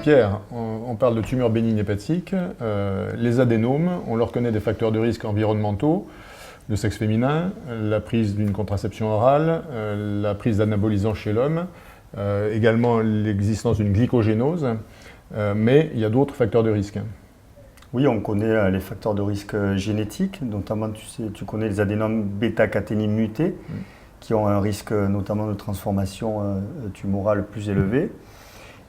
Pierre, on parle de tumeurs bénignes hépatiques. Les adénomes, on leur connaît des facteurs de risque environnementaux, le sexe féminin, la prise d'une contraception orale, la prise d'anabolisants chez l'homme, également l'existence d'une glycogénose, mais il y a d'autres facteurs de risque. Oui, on connaît les facteurs de risque génétiques, notamment tu connais les adénomes bêta-caténine mutés, qui ont un risque notamment de transformation tumorale plus élevé.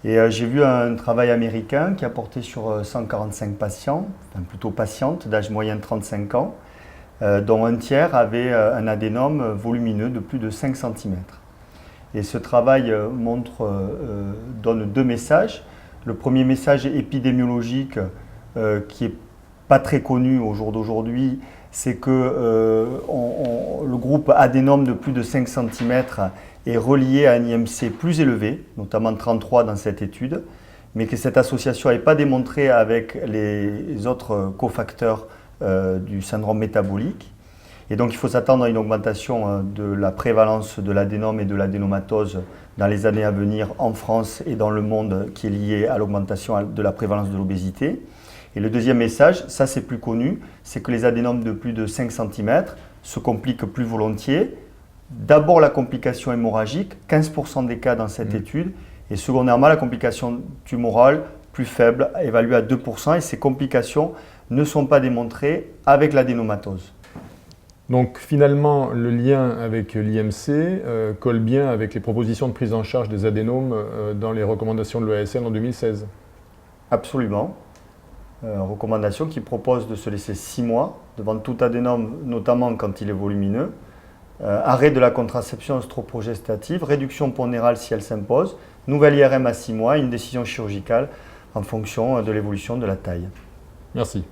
Et j'ai vu un travail américain qui a porté sur 145 patients, enfin plutôt patientes d'âge moyen de 35 ans, dont un tiers avait un adénome volumineux de plus de 5 cm. Et ce travail donne deux messages. Le premier message épidémiologique qui n'est pas très connu au jour d'aujourd'hui, c'est que le groupe adénome de plus de 5 cm est relié à un IMC plus élevé, notamment 33 dans cette étude, mais que cette association n'est pas démontrée avec les autres cofacteurs du syndrome métabolique. Et donc il faut s'attendre à une augmentation de la prévalence de l'adénome et de l'adénomatose dans les années à venir en France et dans le monde, qui est liée à l'augmentation de la prévalence de l'obésité. Et le deuxième message, ça c'est plus connu, c'est que les adénomes de plus de 5 cm se compliquent plus volontiers. D'abord la complication hémorragique, 15% des cas dans cette étude, et secondairement la complication tumorale plus faible, évaluée à 2%, et ces complications ne sont pas démontrées avec l'adénomatose. Donc finalement, le lien avec l'IMC colle bien avec les propositions de prise en charge des adénomes dans les recommandations de l'EASL en 2016. Absolument. Recommandation qui propose de se laisser 6 mois devant tout adénome, notamment quand il est volumineux, arrêt de la contraception œstroprogestative, réduction pondérale si elle s'impose, nouvelle IRM à 6 mois, une décision chirurgicale en fonction de l'évolution de la taille. Merci.